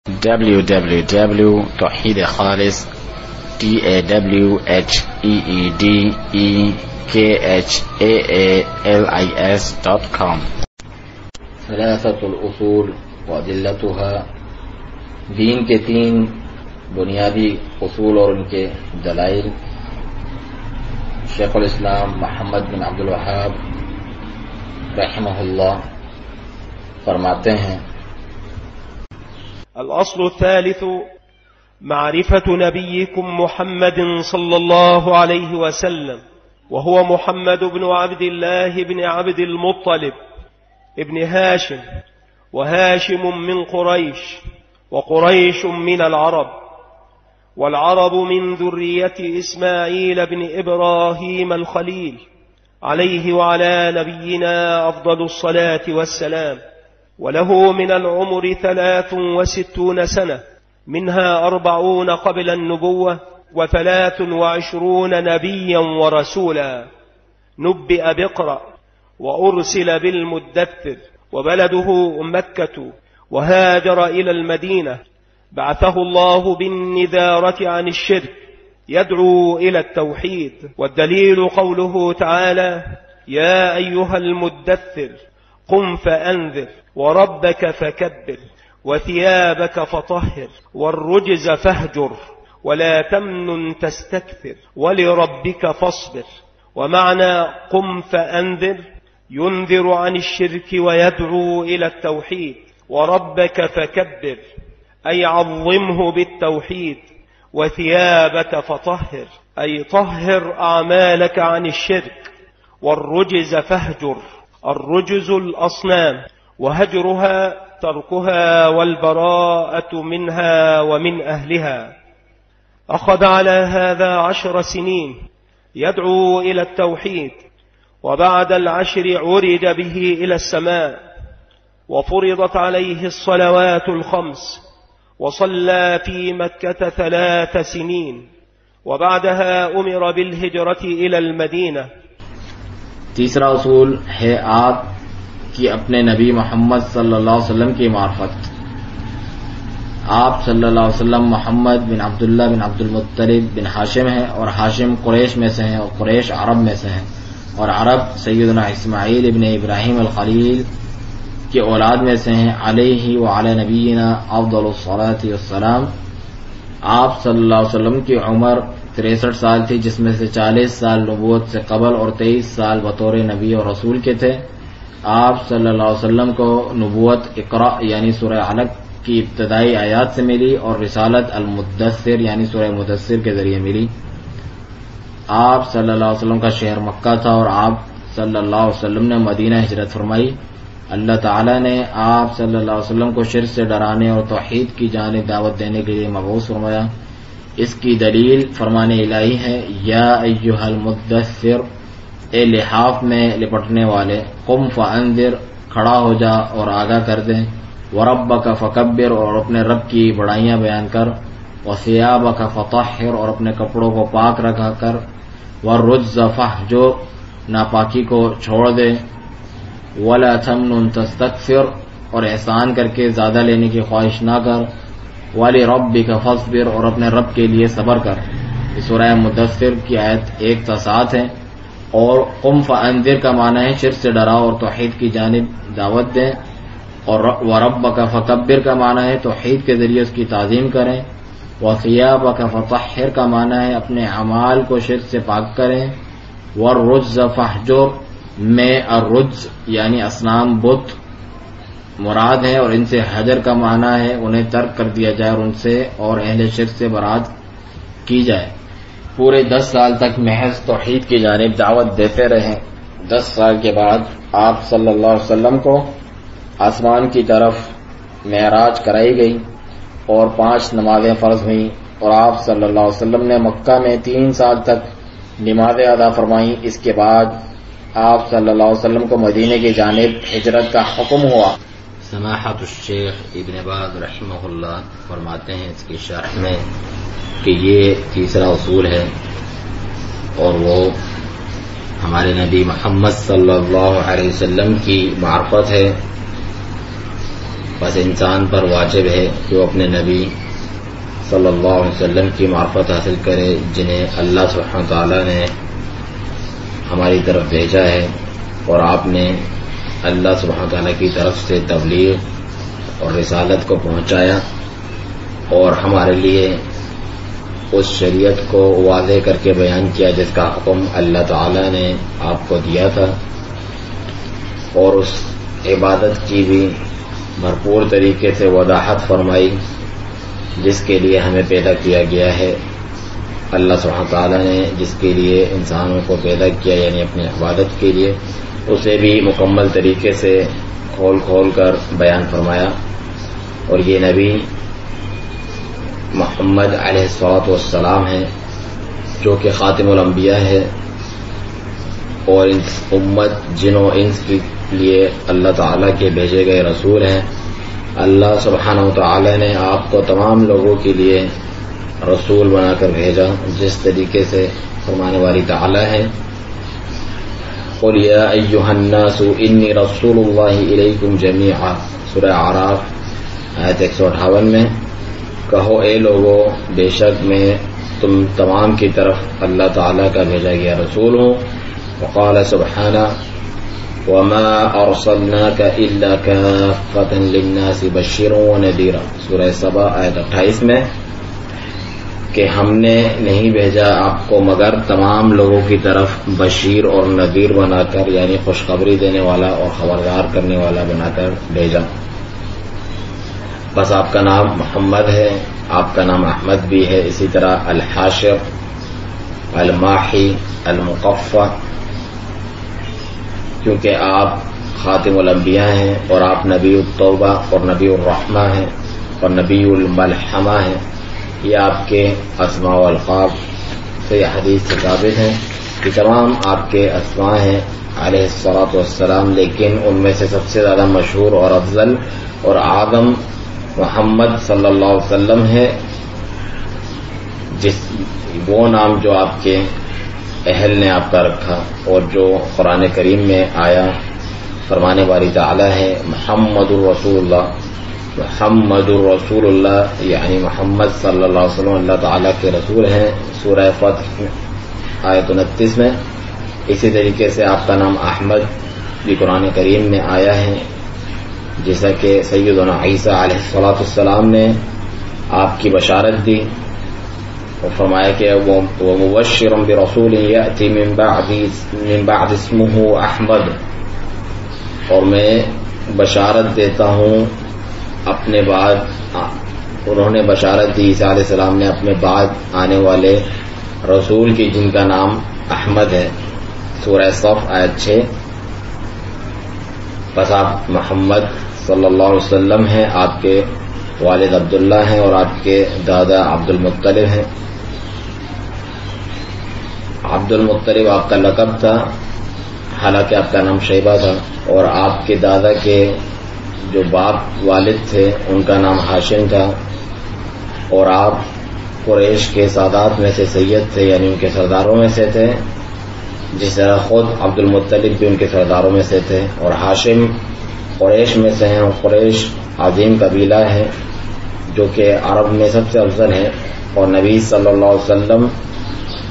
www.tawheedkhalis.com ثلاثة الأصول وأدلتها، دین کے تین بنیادی اصول اور ان کے دلائل۔ شیخ الاسلام محمد بن عبد الوہاب رحمہ اللہ فرماتے ہیں: الأصل الثالث معرفة نبيكم محمد صلى الله عليه وسلم، وهو محمد بن عبد الله بن عبد المطلب ابن هاشم، وهاشم من قريش، وقريش من العرب، والعرب من ذرية إسماعيل بن إبراهيم الخليل عليه وعلى نبينا أفضل الصلاة والسلام، وله من العمر 63 سنة، منها 40 قبل النبوة، و23 نبيا ورسولا، نبئ بقرأ، وأرسل بالمدثر، وبلده مكة، وهاجر إلى المدينة، بعثه الله بالنذارة عن الشرك يدعو إلى التوحيد، والدليل قوله تعالى: يا أيها المدثر قم فأنذر وربك فكبر وثيابك فطهر والرجز فاهجر ولا تمنن تستكثر ولربك فاصبر. ومعنى قم فأنذر ينذر عن الشرك ويدعو إلى التوحيد، وربك فكبر أي عظمه بالتوحيد، وثيابك فطهر أي طهر أعمالك عن الشرك، والرجز فاهجر، الرجز الأصنام، وهجرها تركها والبراءة منها ومن أهلها. أخذ على هذا 10 سنين يدعو إلى التوحيد، وبعد 10 عرج به إلى السماء، وفرضت عليه الصلوات الخمس، وصلى في مكة 3 سنين، وبعدها أمر بالهجرة إلى المدينة. تیسرا اصول ہے آپ کی اپنے نبی محمد صلی اللہ علیہ وسلم کی معرفت۔ آپ صلی اللہ علیہ وسلم محمد بن عبداللہ بن عبد المطلب بن ہاشم ہیں، اور ہاشم قریش میں سے ہیں، اور قریش عرب میں سے ہیں، اور عرب سیدنا اسماعیل ابن ابراہیم الخلیل کی اولاد میں سے ہیں، علیہ وعلی نبینا افضل الصلاۃ والسلام۔ آپ صلی اللہ علیہ وسلم کی عمر 63 سال تھی، جس میں سے 40 سال نبوت سے قبل اور 23 سال بطور نبی اور رسول کے تھے۔ آپ صلی اللہ علیہ وسلم کو نبوت اقرا یعنی سورہ علق کی ابتدائی آیات سے ملی، اور رسالت المدثر یعنی سورہ مدثر کے ذریعے ملی۔ آپ صلی اللہ علیہ وسلم کا شہر مکہ تھا، اور آپ صلی اللہ علیہ وسلم نے مدینہ ہجرت فرمائی۔ اللہ تعالیٰ نے آپ صلی اللہ علیہ وسلم کو شرک سے ڈرانے اور توحید کی جانب دعوت دینے کے لیے مبعوث فرمایا۔ اس کی دلیل فرمان الہی ہے: یا ایھا المدثر، اے لحاف میں لپٹنے والے، قم فانذر، کھڑا ہو جا اور آگاہ کر دیں، وربک فکبر، اور اپنے رب کی بڑائیاں بیان کر، وثیابک فطہر، اور اپنے کپڑوں کو پاک رکھا کر، والرجز فاہجر، ناپاکی کو چھوڑ دے، ولا تمنن تستکثر، اور احسان کر کے زیادہ لینے کی خواہش نہ کر، ولربک فاصبر، اور اپنے رب کے لیے صبر کر۔ یہ سورہ مدثر کی آیت 1 تا 7 ہے۔ اور قم فانذر کا معنی ہے شرک سے ڈراؤ اور توحید کی جانب دعوت دیں، اور وربک فکبر کا معنی ہے توحید کے ذریعے اس کی تعظیم کریں، وثیابک فطہر کا معنی ہے اپنے اعمال کو شرک سے پاک کریں، والرجز فاہجر میں الرجز یعنی اصنام بت مراد ہے، اور ان سے حجر کا معنی ہے انہیں ترک کر دیا جائے اور ان سے اور اہل شرک سے برات کی جائے۔ پورے 10 سال تک محض توحید کی جانب دعوت دیتے رہے۔ 10 سال کے بعد آپ صلی اللہ علیہ وسلم کو آسمان کی طرف معراج کرائی گئی، اور 5 نمازیں فرض ہوئیں، اور آپ صلی اللہ علیہ وسلم نے مکہ میں 3 سال تک نمازیں ادا فرمائیں۔ اس کے بعد آپ صلی اللہ علیہ وسلم کو مدینے کی جانب ہجرت کا حکم ہوا۔ سماحت الشیخ ابن باز رحمہ اللہ فرماتے ہیں اس کی شرح میں کہ یہ تیسرا اصول ہے، اور وہ ہمارے نبی محمد صلی اللہ علیہ وسلم کی معرفت ہے، بس انسان پر واجب ہے کہ وہ اپنے نبی صلی اللہ علیہ وسلم کی معرفت حاصل کرے، جنہیں اللہ سبحانہ وتعالیٰ نے ہماری طرف بھیجا ہے، اور آپ نے اللہ سبحانہ وتعالیٰ کی طرف سے تبلیغ اور رسالت کو پہنچایا، اور ہمارے لیے اس شریعت کو واضح کر کے بیان کیا جس کا حکم اللہ تعالیٰ نے آپ کو دیا تھا، اور اس عبادت کی بھی بھرپور طریقے سے وضاحت فرمائی جس کے لیے ہمیں پیدا کیا گیا ہے۔ اللہ سبحانہ تعالیٰ نے جس کے لیے انسانوں کو پیدا کیا، یعنی اپنی عبادت کے لیے، اسے بھی مکمل طریقے سے کھول کھول کر بیان فرمایا۔ اور یہ نبی محمد علیہ الصلوۃ والسلام ہے جو کہ خاتم الانبیاء ہے، اور امت جن و انس کے لیے اللہ تعالیٰ کے بھیجے گئے رسول ہیں۔ اللہ سبحانہ وتعالی نے آپ کو تمام لوگوں کے لیے رسول بنا کر بھیجا، جس طریقے سے فرمانے والی تعالیٰ ہے، قُلْ يَا أَيُّهَا النَّاسُ إِنِّي رَسُولُ اللَّهِ إِلَيْكُمْ جَمِيعًا، سورہ اعراف آیت 158 میں، کہو اے لوگو بے شک میں تم تمام کی طرف اللہ تعالیٰ کا بھیجا گیا رسول ہوں۔ وقال سبحانہ وَمَا أَرْسَلْنَاكَ إِلَّا كَافَّةً لِلنَّاسِ بَشِّرًا وَنَذِيرًا، سورہ سبا آیت 28 میں، کہ ہم نے نہیں بھیجا آپ کو مگر تمام لوگوں کی طرف بشیر اور نذیر بنا کر، یعنی خوشخبری دینے والا اور خبردار کرنے والا بنا کر بھیجا۔ بس آپ کا نام محمد ہے، آپ کا نام احمد بھی ہے، اسی طرح الحاشر، الماحی، المقفع، کیونکہ آپ خاتم الانبیاء ہیں، اور آپ نبی التوبہ اور نبی الرحمہ ہیں اور نبی الملحمہ ہیں۔ یہ آپ کے اسماء و القاب سے حدیث سے ثابت ہیں کہ تمام آپ کے اسماء ہیں علیہ الصلوۃ والسلام، لیکن ان میں سے سب سے زیادہ مشہور اور افضل اور اعظم محمد صلی اللہ علیہ وسلم ہے، جس وہ نام جو آپ کے اہل نے آپ کا رکھا اور جو قرآن کریم میں آیا۔ فرمانے والی تعالیٰ ہے محمد الرسول اللہ، محمد الرسول اللہ، یعنی محمد صلی اللہ علیہ وسلم اللہ تعالیٰ کے رسول ہیں، سورہ فتح آیت 29 میں۔ اسی طریقے سے آپ کا نام احمد بھی قرآن کریم میں آیا ہے، جیسا کہ سیدنا عیسیٰ علیہ الصلوۃ والسلام نے آپ کی بشارت دی اور فرمایا کہ وَمُبَشِّرًا بِرَسُولٍ يَأْتِي مِن بَعْدِ اسْمُهُ احمد، اور میں بشارت دیتا ہوں اپنے بعد، انہوں نے بشارت دی عیسیٰ علیہ السلام نے اپنے بعد آنے والے رسول کی جن کا نام احمد ہے، سورہ صف آیت 6۔ بس آپ محمد صلی اللہ علیہ وسلم ہیں، آپ کے والد عبداللہ ہیں اور آپ کے دادا عبد المطلب ہیں۔ عبد المطلب آپ کا لقب تھا، حالانکہ آپ کا نام شیبہ تھا، اور آپ کے دادا کے جو باپ والد تھے ان کا نام ہاشم تھا، اور آپ قریش کے سادات میں سے سید تھے، یعنی ان کے سرداروں میں سے تھے، جس طرح خود عبد المطلب بھی ان کے سرداروں میں سے تھے، اور ہاشم قریش میں سے ہیں، اور قریش عظیم قبیلہ ہے جو کہ عرب میں سب سے افضل ہے، اور نبی صلی اللہ علیہ وسلم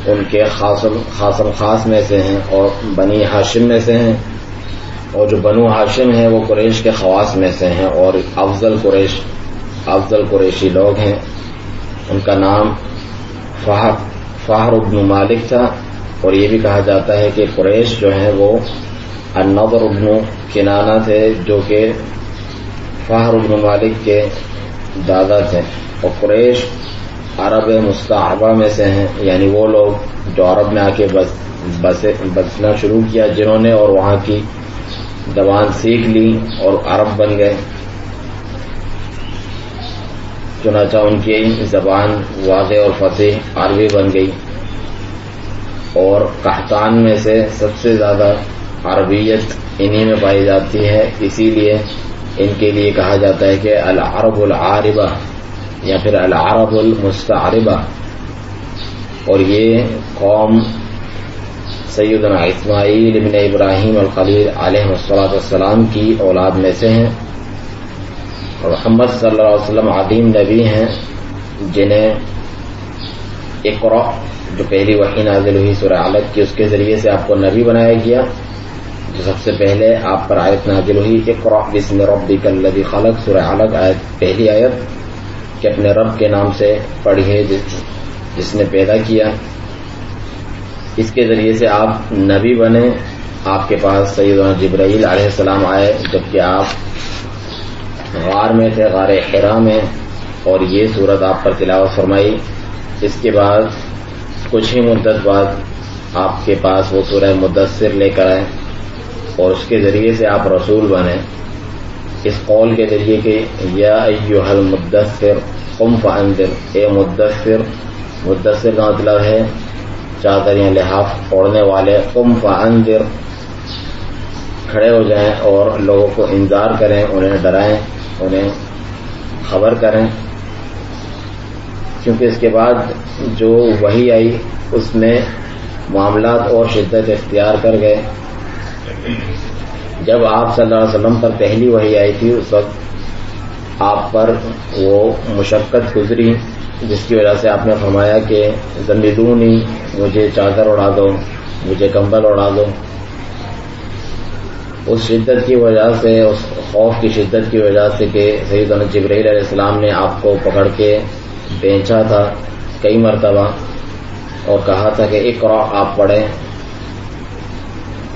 ان کے خاص میں سے ہیں اور بنی ہاشم میں سے ہیں، اور جو بنو ہاشم ہیں وہ قریش کے خواص میں سے ہیں اور افضل قریشی لوگ ہیں۔ ان کا نام فہر بن مالک تھا، اور یہ بھی کہا جاتا ہے کہ قریش جو ہیں وہ النضر بن کنانہ تھے جو کہ فہر بن مالک کے دادا تھے، اور قریش عرب مستعربہ میں سے ہیں، یعنی وہ لوگ جو عرب میں آ کے بسنا شروع کیا، جنہوں نے اور وہاں کی زبان سیکھ لی اور عرب بن گئے، چنانچہ ان کی زبان واضح اور فصیح عربی بن گئی، اور قحطان میں سے سب سے زیادہ عربیت انہی میں پائی جاتی ہے، اسی لیے ان کے لیے کہا جاتا ہے کہ العرب العاربہ یا پھر العرب المستعربہ۔ اور یہ قوم سیدنا اسماعیل ابن ابراہیم الخلیل علیہ الصلوۃ والسلام کی اولاد میں سے ہیں، اور محمد صلی اللہ علیہ وسلم عظیم نبی ہیں جنہیں اقرا جو پہلی وحی نازل ہوئی سورہ علق کی، اس کے ذریعے سے آپ کو نبی بنایا گیا. جو سب سے پہلے آپ پر آیت نازل ہوئی اقرا بسم ربک الذی خلق، سورہ علق آیت پہلی آیت کہ اپنے رب کے نام سے پڑھیے جس نے پیدا کیا. اس کے ذریعے سے آپ نبی بنے. آپ کے پاس سیدنا جبرائیل علیہ السلام آئے جبکہ آپ غار میں تھے، غار حرا میں، اور یہ سورت آپ پر تلاوت فرمائی. اس کے بعد کچھ ہی مدت بعد آپ کے پاس وہ سورہ مدثر لے کر آئے اور اس کے ذریعے سے آپ رسول بنے اس قول کے ذریعے کہ یا ایھا المدثر قم فانذر، اے مدثر. مدثر کا مطلب ہے چادر یا لحاف اوڑھنے والے. قم فانذر، کھڑے ہو جائیں اور لوگوں کو انذار کریں، انہیں ڈرائیں، انہیں خبر کریں. کیونکہ اس کے بعد جو وحی آئی اس میں معاملات اور شدت اختیار کر گئے. جب آپ صلی اللہ علیہ وسلم پر پہلی وحی آئی تھی اس وقت آپ پر وہ مشقت گزری جس کی وجہ سے آپ نے فرمایا کہ زملونی، مجھے چادر اڑا دو، مجھے کمبل اڑا دو. اس شدت کی وجہ سے، اس خوف کی شدت کی وجہ سے کہ سیدنا جبرائیل علیہ السلام نے آپ کو پکڑ کے بینچا تھا کئی مرتبہ اور کہا تھا کہ اقرا، آپ پڑھیں،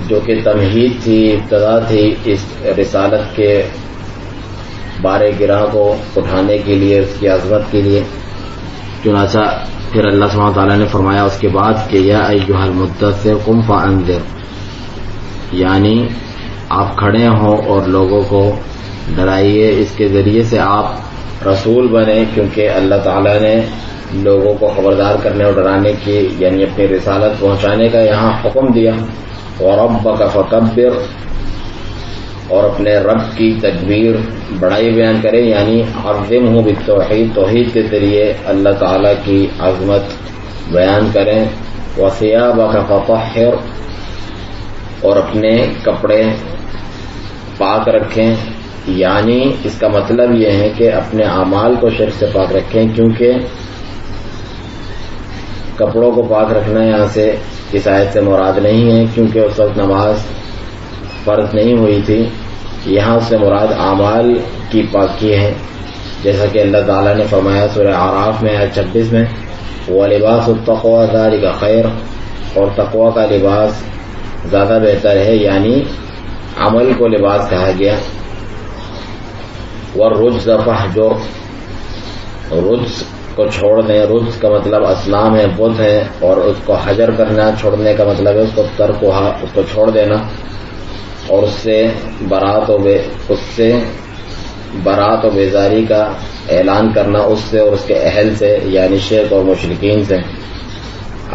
جو کہ تمہید تھی، ابتدا تھی اس رسالت کے بارے گراں کو اٹھانے کے لیے، اس کی عظمت کے لیے. چنانچہ پھر اللہ سبحانہ تعالیٰ نے فرمایا اس کے بعد کہ یا ایھا المدثر قم فانذر، یعنی آپ کھڑے ہوں اور لوگوں کو ڈرائیے. اس کے ذریعے سے آپ رسول بنے کیونکہ اللہ تعالیٰ نے لوگوں کو خبردار کرنے اور ڈرانے کی یعنی اپنی رسالت پہنچانے کا یہاں حکم دیا. وَرَبَّكَ فَكَبِّرْ، اور اپنے رب کی تکبیر بڑائی بیان کریں، یعنی عظمہ بالتوحید، توحید کے ذریعے اللہ تعالیٰ کی عظمت بیان کریں. وَثِيَابَكَ فَطَهِّرْ، اور اپنے کپڑے پاک رکھیں. یعنی اس کا مطلب یہ ہے کہ اپنے اعمال کو شرک سے پاک رکھیں، کیونکہ کپڑوں کو پاک رکھنا یہاں سے اس آیت سے مراد نہیں ہے کیونکہ اس وقت نماز فرض نہیں ہوئی تھی. یہاں سے مراد اعمال کی پاکی ہے، جیسا کہ اللہ تعالیٰ نے فرمایا سورہ اعراف میں آیت 26 میں وَلِبَاسُ التَّقْوَىٰ ذَٰلِكَ خَيْرٌ، اور تقویٰ کا لباس زیادہ بہتر ہے، یعنی عمل کو لباس کہا گیا. وَالرُّجْزَ فَاهْجُرْ، رجز کو چھوڑ دیں. رجز کا مطلب اصنام ہے، بت ہے، اور اس کو حجر کرنا، چھوڑنے کا مطلب ہے اس کو ترکھا، اس کو چھوڑ دینا اور اس سے برات و بیزاری کا اعلان کرنا، اس سے اور اس کے اہل سے یعنی شرک اور مشرکین سے.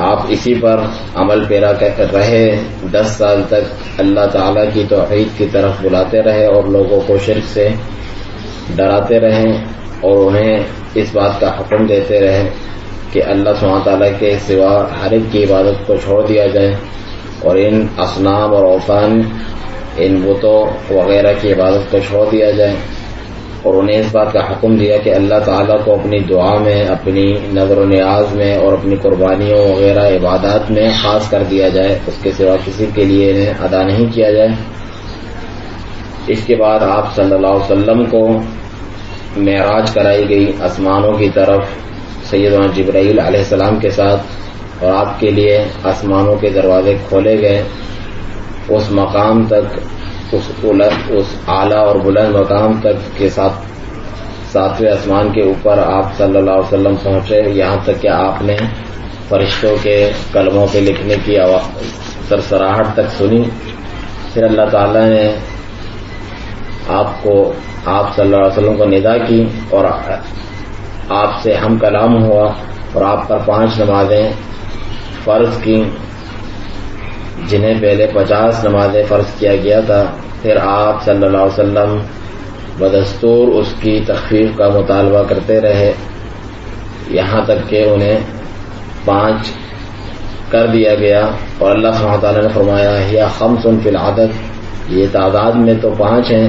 آپ اسی پر عمل پیرا رہے، 10 سال تک اللہ تعالیٰ کی توحید کی طرف بلاتے رہے اور لوگوں کو شرک سے ڈراتے رہیں اور انہیں اس بات کا حکم دیتے رہے کہ اللہ سبحانہ تعالیٰ کے سوا ہر ایک کی عبادت کو چھوڑ دیا جائے اور ان اصنام اور اوثان، ان بتوں وغیرہ کی عبادت کو چھوڑ دیا جائے. اور انہیں اس بات کا حکم دیا کہ اللہ تعالیٰ کو اپنی دعا میں، اپنی نظر و نیاز میں اور اپنی قربانیوں وغیرہ عبادات میں خاص کر دیا جائے، اس کے سوا کسی کے لیے انہیں ادا نہیں کیا جائے. اس کے بعد آپ صلی اللہ علیہ وسلم کو معراج کرائی گئی آسمانوں کی طرف سیدنا جبرائیل علیہ السلام کے ساتھ، اور آپ کے لیے آسمانوں کے دروازے کھولے گئے. اس مقام تک، اس اعلیٰ اور بلند مقام تک کے ساتھ 7ویں آسمان کے اوپر آپ صلی اللہ علیہ وسلم پہنچے، یہاں تک کہ آپ نے فرشتوں کے کلموں کے لکھنے کی سرسراہٹ تک سنی. پھر اللہ تعالیٰ نے آپ صلی اللہ علیہ وسلم کو ندا کی اور آپ سے ہم کلام ہوا اور آپ پر 5 نمازیں فرض کی، جنہیں پہلے 50 نمازیں فرض کیا گیا تھا. پھر آپ صلی اللہ علیہ وسلم بدستور اس کی تخفیف کا مطالبہ کرتے رہے یہاں تک کہ انہیں 5 کر دیا گیا. اور اللہ سبحانہ تعالیٰ نے فرمایا یا 5 فی العدد، یہ تعداد میں تو 5 ہیں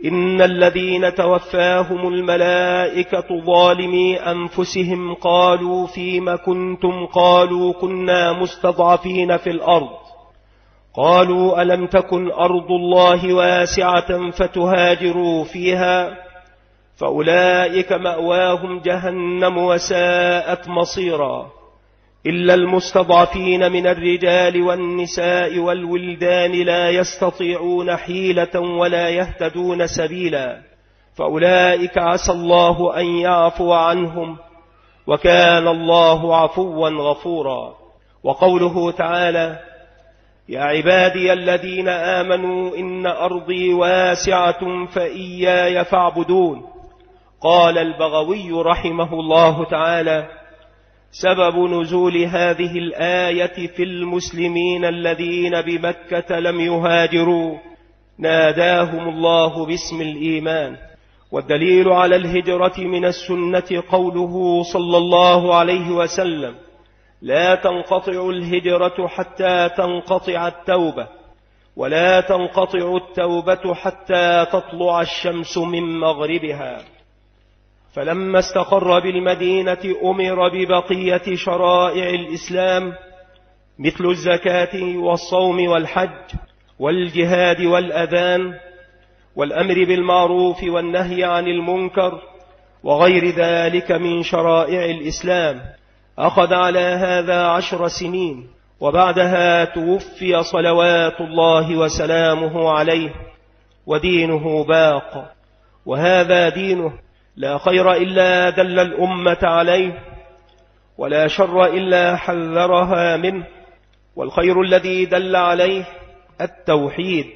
إن الذين توفاهم الملائكة ظالمي أنفسهم قالوا فيم كنتم قالوا كنا مستضعفين في الأرض قالوا ألم تكن أرض الله واسعة فتهاجروا فيها فأولئك مأواهم جهنم وساءت مصيرا إلا المستضعفين من الرجال والنساء والولدان لا يستطيعون حيلة ولا يهتدون سبيلا فأولئك عسى الله أن يعفو عنهم وكان الله عفوا غفورا. وقوله تعالى يا عبادي الذين آمنوا إن أرضي واسعة فإياي فاعبدون. قال البغوي رحمه الله تعالى سبب نزول هذه الآية في المسلمين الذين بمكة لم يهاجروا ناداهم الله باسم الإيمان. والدليل على الهجرة من السنة قوله صلى الله عليه وسلم لا تنقطع الهجرة حتى تنقطع التوبة ولا تنقطع التوبة حتى تطلع الشمس من مغربها. فلما استقر بالمدينة أمر ببقية شرائع الإسلام مثل الزكاة والصوم والحج والجهاد والأذان والأمر بالمعروف والنهي عن المنكر وغير ذلك من شرائع الإسلام. أخذ على هذا 10 سنين وبعدها توفي صلوات الله وسلامه عليه ودينه باق، وهذا دينه لا خير إلا دل الأمة عليه ولا شر إلا حذرها منه، والخير الذي دل عليه التوحيد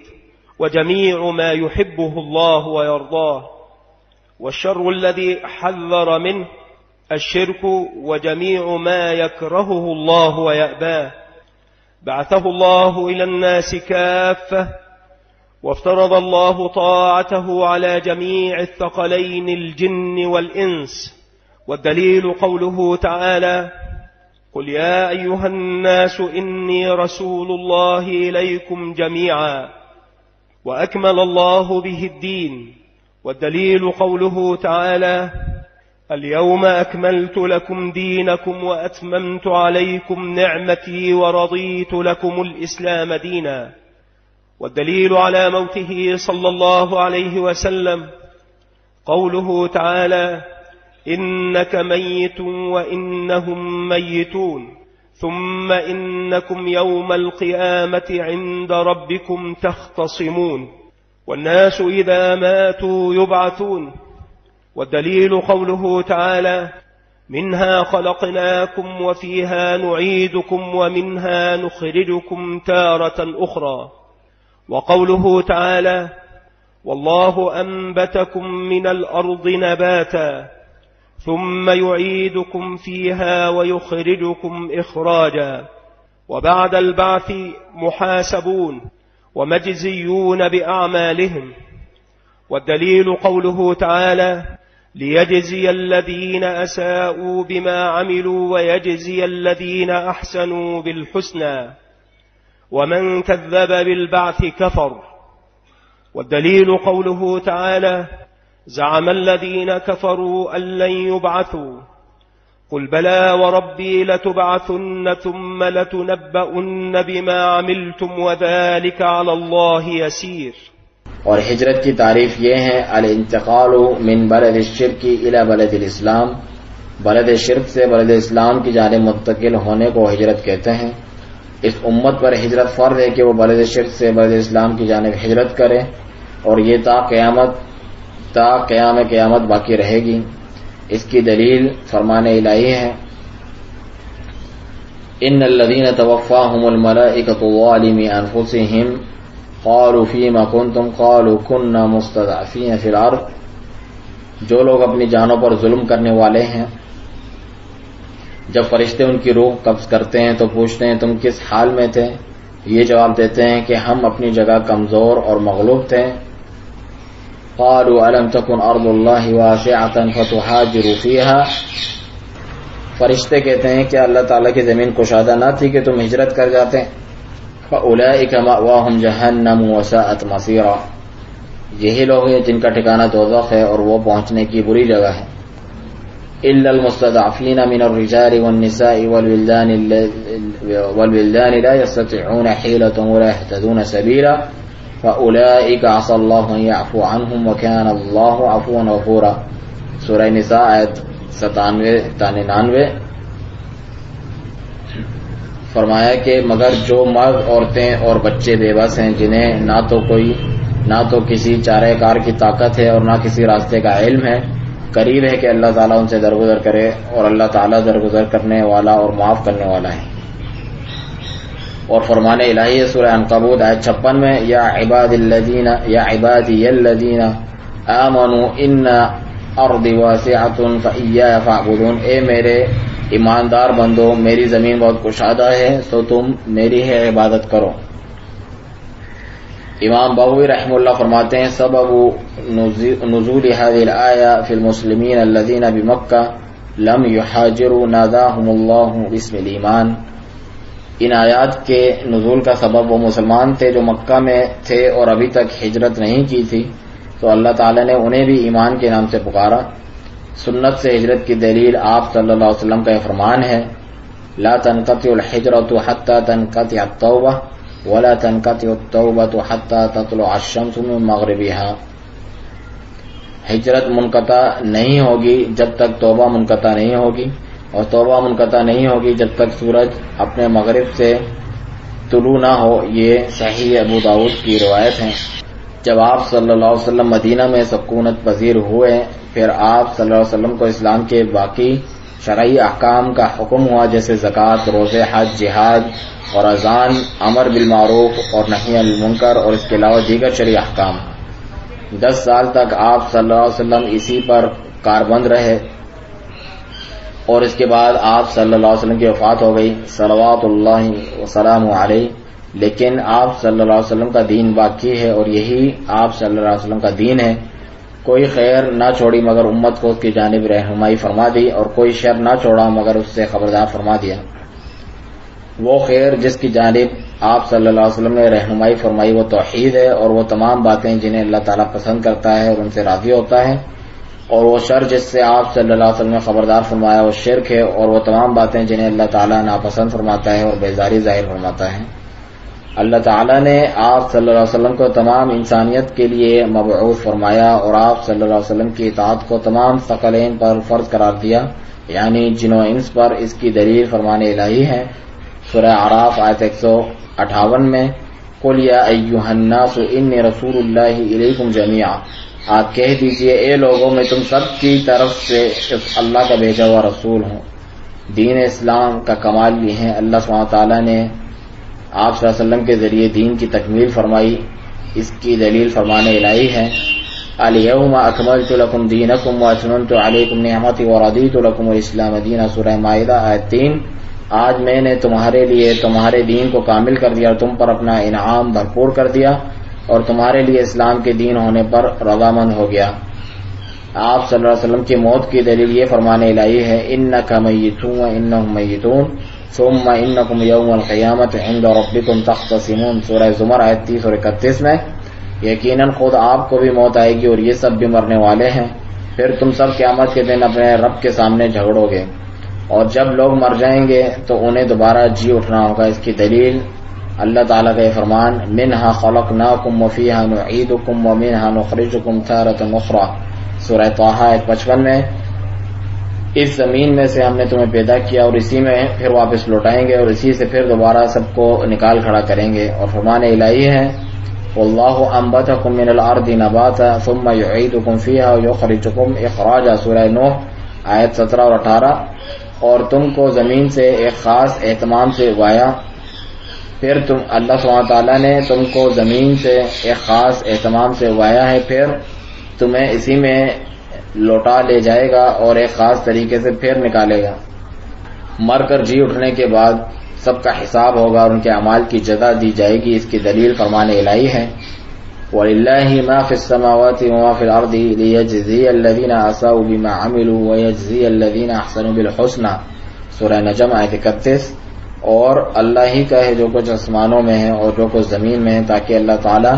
وجميع ما يحبه الله ويرضاه، والشر الذي حذر منه الشرك وجميع ما يكرهه الله ويأباه. بعثه الله إلى الناس كافة وافترض الله طاعته على جميع الثقلين الجن والإنس. والدليل قوله تعالى قل يا أيها الناس إني رسول الله إليكم جميعا وأكمل الله به الدين. والدليل قوله تعالى: اليوم أكملت لكم دينكم وأتممت عليكم نعمتي ورضيت لكم الإسلام دينا. والدليل على موته صلى الله عليه وسلم قوله تعالى: إنك ميت وإنهم ميتون ثم إنكم يوم القيامة عند ربكم تختصمون والناس إذا ماتوا يبعثون. والدليل قوله تعالى: منها خلقناكم وفيها نعيدكم ومنها نخرجكم تارة أخرى. وقوله تعالى: والله أنبتكم من الأرض نباتا ثم يعيدكم فيها ويخرجكم إخراجا. وبعد البعث محاسبون ومجزيون بأعمالهم. والدليل قوله تعالى: ليجزي الذين أساءوا بما عملوا ويجزي الذين أحسنوا بالحسنى ومن كذب بالبعث كفر. والدليل قوله تعالى: زعم الذين كفروا أن لن يبعثوا قل بلى وربي لتبعثن ثم لتنبؤن بما عملتم وذلك على الله يسير. اور ہجرت کی تعریف یہ ہے: الانتقال من بلد الشرک الى بلد الاسلام، بلد شرک سے بلد اسلام کی جانب منتقل ہونے کو ہجرت کہتے ہیں. اس امت پر ہجرت فرض ہے کہ وہ بلد شرک سے بلد اسلام کی جانب ہجرت کرے، اور یہ تا قیامت باقی رہے گی. اس کی دلیل فرمان الہی ہے: ان الذين توفاهم الملائكة ظالمي انفسهم قالوا فيما كنتم قالوا كنا مستضعفين في الارض. جو لوگ اپنی جانوں پر ظلم کرنے والے ہیں، جب فرشتے ان کی روح قبض کرتے ہیں تو پوچھتے ہیں تم کس حال میں تھے؟ یہ جواب دیتے ہیں کہ ہم اپنی جگہ کمزور اور مغلوب تھے. قالوا ألم تكن أرض الله واسعة فتهاجروا فيها. فرشتے کہتے ہیں کہ اللہ تعالیٰ کی زمین کشادہ نہ تھی کہ تم ہجرت کر جاتے. فأولئك مأواهم جہنم وساءت مصيرا. یہی لوگ ہیں جن کا ٹھکانہ دوزخ ہے اور وہ پہنچنے کی بری جگہ ہے. إلا المستضعفين من الرجال والنساء والولدان لا يستطيعون حيلة ولا يهتدون سبيلا فأولئك عسى الله أن يعفو عنهم وكان الله عفوا غفورا. سورہ نساء آیت 97-99. فرمایا کہ مگر جو مرد، عورتیں اور بچے بے بس ہیں، جنہیں نہ تو کسی چارہ کار کی طاقت ہے اور نہ کسی راستے کا علم ہے، قریب ہے کہ اللہ تعالیٰ ان سے درگزر کرے، اور اللہ تعالیٰ درگزر کرنے والا اور معاف کرنے والا ہے. اور فرمان الہی ہے سورہ عنکبوت آیت 56 میں: یا عبادی الذین آمنوا ان ارضی واسعۃ فإیایا فاعبدون. اے میرے ایماندار بندو، میری زمین بہت کشادہ ہے، تو تم میری ہی عبادت کرو. امام بغوی رحمہ اللہ فرماتے ہیں: سبب نزول هذه الآية في المسلمين الذين بمکہ لم يحاجروا ناداهم الله باسم الایمان. ان آیات کے نزول کا سبب وہ مسلمان تھے جو مکہ میں تھے اور ابھی تک ہجرت نہیں کی تھی، تو اللہ تعالیٰ نے انہیں بھی ایمان کے نام سے پکارا. سنت سے ہجرت کی دلیل آپ صلی اللہ علیہ وسلم کا یہ فرمان ہے: لا تنقطع الحجرۃ حتى تنقطع التوبہ ولا تنقطع التوبۃ حتى تطلع الشمس من مغربها. ہجرت منقطع نہیں ہوگی جب تک توبہ منقطع نہیں ہوگی، اور توبہ منقطع نہیں ہوگی جب تک سورج اپنے مغرب سے طلوع نہ ہو. یہ صحیح ابو داؤد کی روایت ہے. جب آپ صلی اللہ علیہ وسلم مدینہ میں سکونت پذیر ہوئے، پھر آپ صلی اللہ علیہ وسلم کو اسلام کے باقی شرعی احکام کا حکم ہوا، جیسے زکوٰۃ، روزے، حج، جہاد اور اذان، امر بالمعروف اور نہی عن المنکر، اور اس کے علاوہ دیگر شرعی احکام. 10 سال تک آپ صلی اللہ علیہ وسلم اسی پر کاربند رہے، اور اس کے بعد آپ صلی اللہ علیہ وسلم کی وفات ہو گئی صلوات اللہ وسلام علیہ. لیکن آپ صلی اللہ علیہ وسلم کا دین باقی ہے، اور یہی آپ صلی اللہ علیہ وسلم کا دین ہے. کوئی خیر نہ چھوڑی مگر امت کو اس کی جانب رہنمائی فرما دی، اور کوئی شر نہ چھوڑا مگر اس سے خبردار فرما دیا. وہ خیر جس کی جانب آپ صلی اللہ علیہ وسلم نے رہنمائی فرمائی وہ توحید ہے، اور وہ تمام باتیں جنہیں اللہ تعالیٰ پسند کرتا ہے اور ان سے راضی ہوتا ہے، اور وہ شر جس سے آپ صلی اللہ علیہ وسلم نے خبردار فرمایا وہ شرک ہے، اور وہ تمام باتیں جنہیں اللہ تعالیٰ ناپسند فرماتا ہے اور بیزاری ظاہر فرماتا ہے۔ اللہ تعالیٰ نے آپ صلی اللہ علیہ وسلم کو تمام انسانیت کے لیے مبعوث فرمایا، اور آپ صلی اللہ علیہ وسلم کی اطاعت کو تمام ثقلین پر فرض قرار دیا، یعنی جن و انس پر۔ اس کی دلیل فرمان الہی ہے سورہ اعراف آیت 158 میں، قُلْ يَا أَيُّهَا النَّاسُ إِنِّي رَسُولُ اللَّهِ إِلَيْكُمْ جَمِيعًا، آپ کہہ دیجئے اے لوگوں میں تم سب کی طرف سے اللہ کا بھیجا ہوا رسول ہوں۔ دین اسلام کا کمال یہ ہے، اللہ سبحانہ تعالیٰ نے آپ صلی اللہ علیہ وسلم کے ذریعے دین کی تکمیل فرمائی۔ اس کی دلیل فرمان الہی ہے اليوم اکملت لکم دینکم واتممت علیکم نعمتی ورضیت لکم الاسلام دینا، سورہ مائدہ آیت 3۔ آج میں نے تمہارے لیے تمہارے دین کو کامل کر دیا اور تم پر اپنا انعام بھرپور کر دیا، اور تمہارے لیے اسلام کے دین ہونے پر رضامند ہو گیا۔ آپ صلی اللہ علیہ وسلم کی موت کی دلیل یہ فرمان الہی ہے انک میت وانہم میتون ثم انکم یوم القیامت عند ربکم تختصمون، سورہ زمر آیت 30 اور 31 میں، یقیناً خود آپ کو بھی موت آئے گی اور یہ سب بھی مرنے والے ہیں، پھر تم سب قیامت کے دن اپنے رب کے سامنے جھگڑو گے، اور جب لوگ مر جائیں گے تو انہیں دوبارہ جی اٹھنا ہوگا۔ اس کی دلیل اللہ تعالیٰ کا یہ فرمان منہا خلقناکم وفیہا نعیدکم ومنہا نخرجکم تارۃ اخری، سورہ طٰہٰ آیت 55 میں، اس زمین میں سے ہم نے تمہیں پیدا کیا اور اسی میں پھر واپس لوٹائیں گے، اور اسی سے پھر دوبارہ سب کو نکال کھڑا کریں گے۔ اور فرمان الہی ہے واللہ انبتکم من الارض نباتا ثم یعیدکم فیہا ویخرجکم اخراجا، سورہ نوح آیت 17 اور 18، اور تم کو زمین سے ایک خاص اہتمام سے اگایا، پھر اللہ سبحانہ تعالیٰ نے تم کو زمین سے ایک خاص اہتمام سے اگایا ہے، پھر تمہیں اسی میں لوٹا لے جائے گا اور ایک خاص طریقے سے پھر نکالے گا۔ مر کر جی اٹھنے کے بعد سب کا حساب ہوگا اور ان کے اعمال کی جزا دی جائے گی۔ اس کی دلیل فرمان الہی ہے وَلِلَّهِ مَا فِي السَّمَاوَاتِ وَمَا فِي الْأَرْضِ لِيَجْزِيَ الَّذِينَ أَسَاءُوا بِمَا عَمِلُوا وَيَجْزِيَ الَّذِينَ أَحْسَنُوا بِالْحُسْنَى، سورہ نجم آیت 31۔ اور اللہ ہی کا ہے جو کچھ آسمانوں میں ہے اور جو کچھ زمین میں ہے، تاکہ اللہ تعالیٰ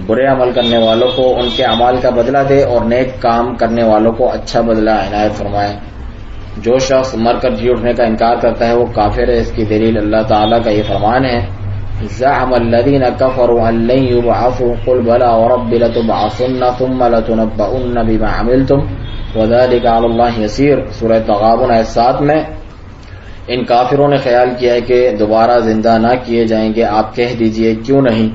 برے عمل کرنے والوں کو ان کے اعمال کا بدلہ دے اور نیک کام کرنے والوں کو اچھا بدلہ عنایت فرمائے۔ جو شخص مر کر جی اٹھنے کا انکار کرتا ہے وہ کافر ہے۔ اس کی دلیل اللہ تعالیٰ کا یہ فرمان ہے زعم الذین کفروا ان لن یبعثوا قل بلی وربی لتبعثن ثم لتنبؤن بما عملتم وذلک علی اللہ یسیر، سورہ تغابن آیت 7 میں، ان کافروں نے خیال کیا ہے کہ دوبارہ زندہ نہ کیے جائیں گے۔ آپ کہہ دیجئے کیوں نہیں،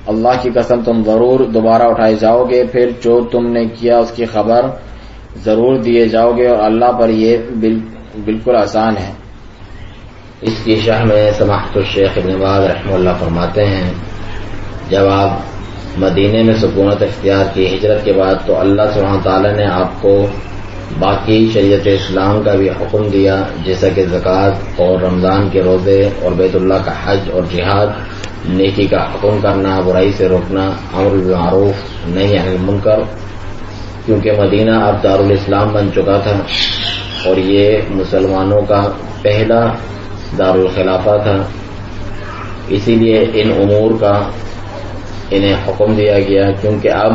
اللہ کی قسم تم ضرور دوبارہ اٹھائے جاؤ گے، پھر جو تم نے کیا اس کی خبر ضرور دیے جاؤ گے، اور اللہ پر یہ بالکل آسان ہے۔ اس کی شرح میں سماحت الشیخ ابن باز رحمہ اللہ فرماتے ہیں جب آپ مدینے میں سکونت اختیار کی ہجرت کے بعد تو اللہ سبحانہ تعالیٰ نے آپ کو باقی شریعت اسلام کا بھی حکم دیا، جیسا کہ زکوٰۃ اور رمضان کے روزے اور بیت اللہ کا حج اور جہاد، نیکی کا حکم کرنا، برائی سے روکنا، امر بالمعروف نہی عن المنکر، کیونکہ مدینہ اب دارالاسلام بن چکا تھا اور یہ مسلمانوں کا پہلا دارالخلافہ تھا، اسی لیے ان امور کا انہیں حکم دیا گیا، کیونکہ اب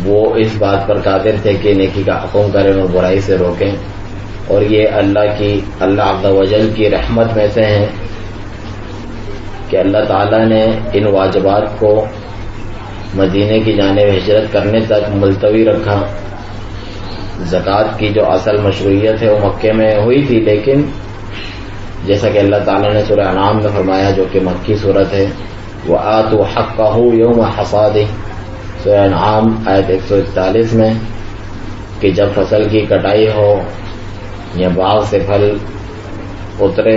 وہ اس بات پر قادر تھے کہ نیکی کا حکم کریں اور برائی سے روکیں، اور یہ اللہ عز و جل کی رحمت میں سے ہیں کہ اللہ تعالیٰ نے ان واجبات کو مدینے کی جانب ہجرت کرنے تک ملتوی رکھا۔ زکوٰۃ کی جو اصل مشروعیت ہے وہ مکے میں ہوئی تھی، لیکن جیسا کہ اللہ تعالیٰ نے سورہ انعام میں فرمایا جو کہ مکی صورت ہے وَآتُوا حَقَّهُ يَوْمَ حَصَادِهِ، سورہ انعام آیت 141 میں، کہ جب فصل کی کٹائی ہو یا باغ سے پھل اترے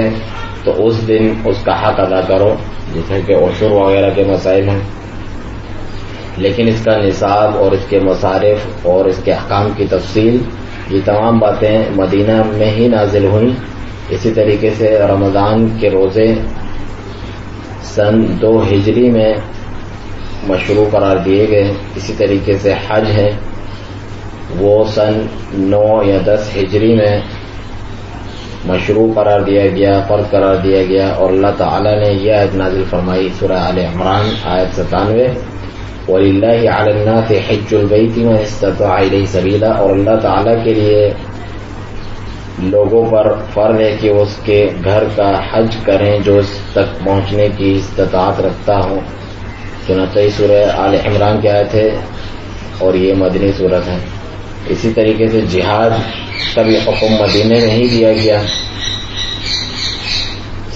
تو اس دن اس کا حق ادا کرو، جیسے کہ عشر وغیرہ کے مسائل ہیں، لیکن اس کا نصاب اور اس کے مصارف اور اس کے احکام کی تفصیل یہ تمام باتیں مدینہ میں ہی نازل ہوئیں۔ اسی طریقے سے رمضان کے روزے سن 2 ہجری میں مشروع قرار دیے گئے، اسی طریقے سے حج ہے وہ سن 9 یا 10 ہجری میں مشروع قرار دیا گیا، فرض قرار دیا گیا، اور اللہ تعالیٰ نے یہ آیت نازل فرمائی سورہ آل عمران آیت 97 وَلِلَّهِ عَلَى النَّاسِ حِجُّ الْبَيْتِ مَنِ اسْتَطَاعَ إِلَيْهِ سَبِيلًا، اور اللہ تعالیٰ کے لیے لوگوں پر فرض ہے کہ اس کے گھر کا حج کریں جو اس تک پہنچنے کی استطاعت رکھتا ہو۔ چنانچہ سورہ آل عمران کی آیت ہے اور یہ مدنی صورت ہے۔ اسی طریقے سے جہاد کا بھی حکم مدینے میں ہی دیا گیا۔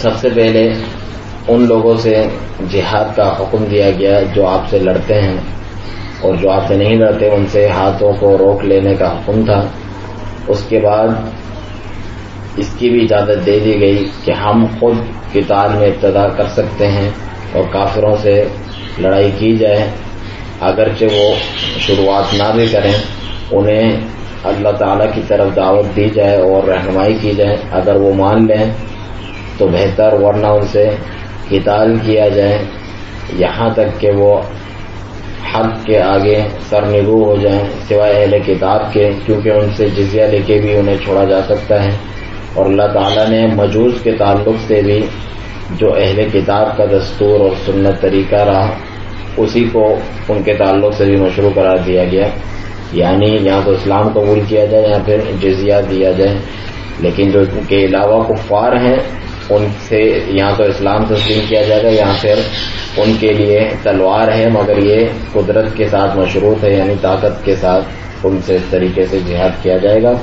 سب سے پہلے ان لوگوں سے جہاد کا حکم دیا گیا جو آپ سے لڑتے ہیں، اور جو آپ سے نہیں لڑتے ان سے ہاتھوں کو روک لینے کا حکم تھا۔ اس کے بعد اس کی بھی اجازت دے دی گئی کہ ہم خود قتال میں ابتدا کر سکتے ہیں اور کافروں سے لڑائی کی جائے، اگرچہ وہ شروعات نہ بھی کریں، انہیں اللہ تعالیٰ کی طرف دعوت دی جائے اور رہنمائی کی جائے۔ اگر وہ مان لیں تو بہتر، ورنہ ان سے قتال کیا جائے یہاں تک کہ وہ حق کے آگے سرنگو ہو جائیں، سوائے اہل کتاب کے، کیونکہ ان سے جزیہ لے کے بھی انہیں چھوڑا جا سکتا ہے۔ اور اللہ تعالیٰ نے مجوس کے تعلق سے بھی جو اہل کتاب کا دستور اور سنت طریقہ رہا اسی کو ان کے تعلق سے بھی مشروع قرار دیا گیا، یعنی یہاں تو اسلام قبول کیا جائے یا پھر جزیہ دیا جائے، لیکن جو ان کے علاوہ کفار ہیں ان سے یہاں تو اسلام تسلیم کیا جائے گا، یہاں پھر ان کے لیے تلوار ہے، مگر یہ قدرت کے ساتھ مشروط ہے، یعنی طاقت کے ساتھ ان سے اس طریقے سے جہاد کیا جائے گا۔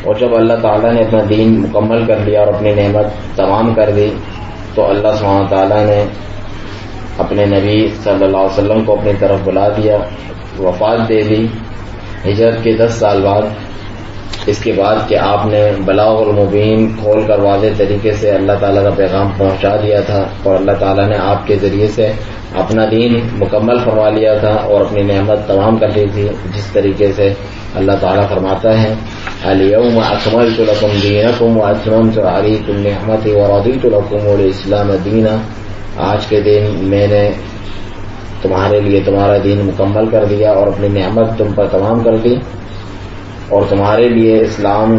اور جب اللہ تعالیٰ نے اپنا دین مکمل کر لیا اور اپنی نعمت تمام کر دی تو اللہ سبحانہ تعالیٰ نے اپنے نبی صلی اللہ علیہ وسلم کو اپنی طرف بلا دیا، وفات دے دی ہجرت کے 10 سال بعد، اس کے بعد کہ آپ نے بلاغ المبین کھول کر واضح طریقے سے اللہ تعالیٰ کا پیغام پہنچا دیا تھا، اور اللہ تعالیٰ نے آپ کے ذریعے سے اپنا دین مکمل فرما لیا تھا اور اپنی نعمت تمام کر لی تھی، جس طریقے سے اللہ تعالیٰ فرماتا ہے اليوم اکملت لکم دینکم واتممت علیکم نعمتی ورضیت لکم الاسلام دینا، آج کے دن میں نے تمہارے لیے تمہارا دین مکمل کر دیا اور اپنی نعمت تم پر تمام کر دی، اور تمہارے لیے اسلام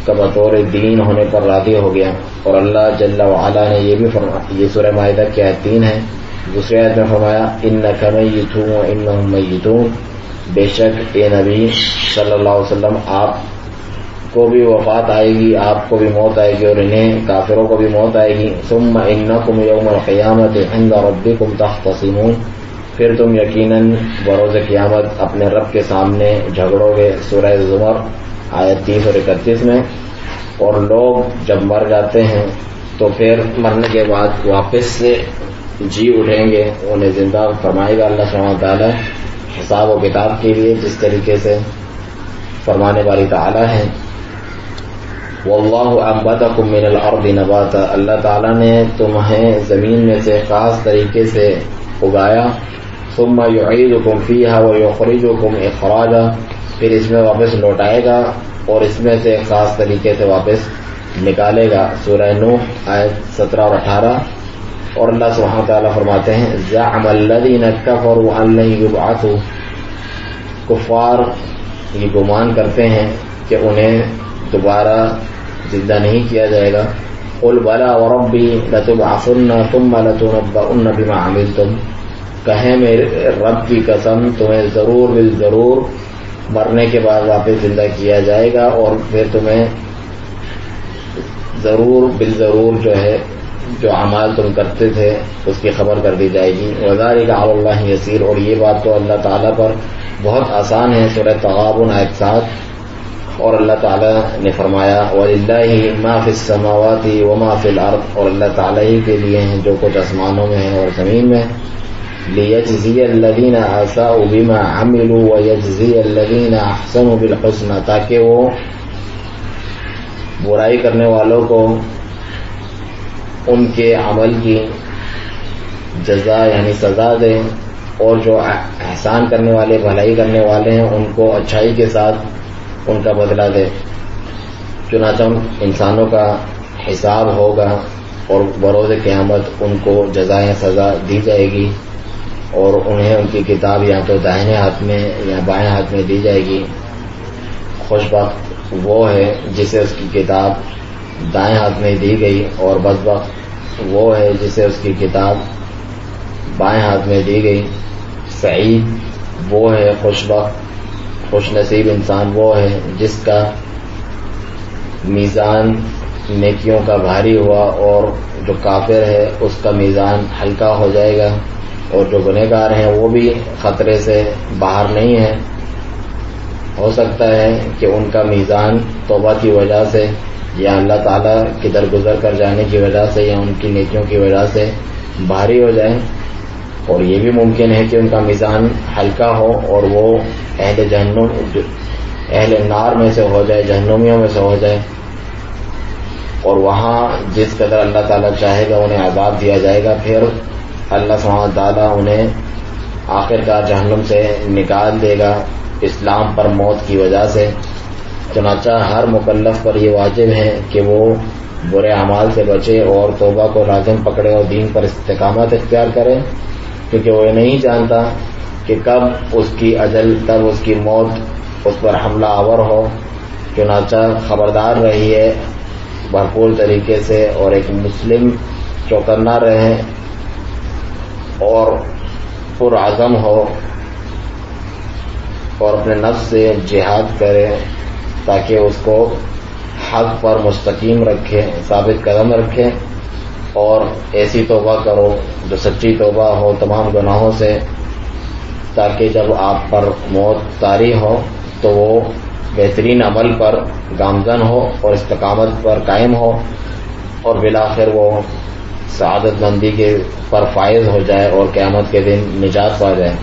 کا بطور دین ہونے پر راضی ہو گیا۔ اور اللہ جل وعلا نے یہ بھی فرمایا، یہ سورہ مائدہ کی آیت 3 ہے، دوسری آیت میں فرمایا انک میت وانہم میتون، بے شک اے نبی صلی اللہ علیہ وسلم آپ کو بھی وفات آئے گی، آپ کو بھی موت آئے گی، اور انہیں کافروں کو بھی موت آئے گی۔ ثم انکم یوم القیامت عند ربکم تختصمون، پھر تم یقیناً بروز قیامت اپنے رب کے سامنے جھگڑو گے، سورہ زمر آیت 30 اور 31 میں۔ اور لوگ جب مر جاتے ہیں تو پھر مرنے کے بعد واپس سے جی اٹھیں گے، انہیں زندہ فرمائے گا اللہ سبحانہ وتعالی حساب و کتاب کے لیے، جس طریقے سے فرمانے والی تعالی ہے واللہ انبتکم من الارض نباتا، اللہ تعالیٰ نے تمہیں زمین میں سے خاص طریقے سے اگایا، ثم یعیدکم فیہا ویخرجکم اخراجا، پھر اس میں واپس لوٹائے گا اور اس میں سے خاص طریقے سے واپس نکالے گا، سورہ نوح آیت 17 اور 18۔ اور اللہ سبحانہ وتعالی فرماتے ہیں زعم الذین کفروا ان لن یبعثوا، کفار یہ گمان کرتے ہیں کہ انہیں دوبارہ زندہ نہیں کیا جائے گا، قل بلا وربی لتبعثن ثم لتنبؤن بما عملتم، کہیں میرے رب کی قسم تمہیں ضرور بالضرور مرنے کے بعد واپس زندہ کیا جائے گا، اور پھر تمہیں ضرور بالضرور جو ہے جو اعمال تم کرتے تھے اس کی خبر کر دی جائے گی۔ وذالک علی اللہ یسیر، اور یہ بات تو اللہ تعالیٰ پر بہت آسان ہے، سورہ تغابن آیت 7۔ اور اللہ تعالیٰ نے فرمایا وَلِلَّهِ مَا فِي السَّمَاوَاتِ وَمَا فِي الْأَرْضِ، اور اللہ تعالیٰ ہی کے لیے ہیں جو کچھ آسمانوں میں ہے اور زمین میں، لِيَجْزِيَ الَّذِينَ أَسَاءُوا بِمَا عَمِلُوا وَيَجْزِيَ الَّذِينَ أَحْسَنُوا بِالْحُسْنَى، تاکہ وہ برائی کرنے والوں کو ان کے عمل کی جزا یعنی سزا دے، اور جو احسان کرنے والے بھلائی کرنے والے ہیں ان کو اچھائی کے ساتھ ان کا بدلہ دے۔ چنانچہ انسانوں کا حساب ہوگا اور بروز قیامت ان کو جزائیں سزا دی جائے گی، اور انہیں ان کی کتاب یا تو دائیں ہاتھ میں یا بائیں ہاتھ میں دی جائے گی۔ خوش بخت وہ ہے جسے اس کی کتاب دائیں ہاتھ میں دی گئی، اور بدبخت وہ ہے جسے اس کی کتاب بائیں ہاتھ میں دی گئی۔ سعید وہ ہے، خوش نصیب انسان وہ ہے جس کا میزان نیکیوں کا بھاری ہوا، اور جو کافر ہے اس کا میزان ہلکا ہو جائے گا، اور جو گنہگار ہیں وہ بھی خطرے سے باہر نہیں ہیں۔ ہو سکتا ہے کہ ان کا میزان توبہ کی وجہ سے یا اللہ تعالیٰ کی درگزر کر جانے کی وجہ سے یا ان کی نیکیوں کی وجہ سے بھاری ہو جائے، اور یہ بھی ممکن ہے کہ ان کا میزان ہلکا ہو اور وہ اہل نار میں سے ہو جائے، جہنمیوں میں سے ہو جائے، اور وہاں جس قدر اللہ تعالیٰ چاہے گا انہیں عذاب دیا جائے گا۔ پھر اللہ سبحانہ وتعالیٰ انہیں آخرکار جہنم سے نکال دے گا اسلام پر موت کی وجہ سے۔ چنانچہ ہر مکلف پر یہ واجب ہے کہ وہ برے اعمال سے بچے اور توبہ کو لازم پکڑے اور دین پر استقامت اختیار کرے، کیونکہ وہ نہیں جانتا کہ کب اس کی اجل، کب اس کی موت اس پر حملہ آور ہو۔ چنانچہ خبردار رہیے بھرپور طریقے سے، اور ایک مسلم چوکنا رہے اور پرعزم ہو، اور اپنے نفس سے جہاد کرے تاکہ اس کو حق پر مستقیم رکھے، ثابت قدم رکھے، اور ایسی توبہ کرو جو سچی توبہ ہو تمام گناہوں سے، تاکہ جب آپ پر موت طاری ہو تو وہ بہترین عمل پر گامزن ہو اور استقامت پر قائم ہو، اور بالآخر وہ سعادت مندی کے پر فائز ہو جائے اور قیامت کے دن نجات پا جائے۔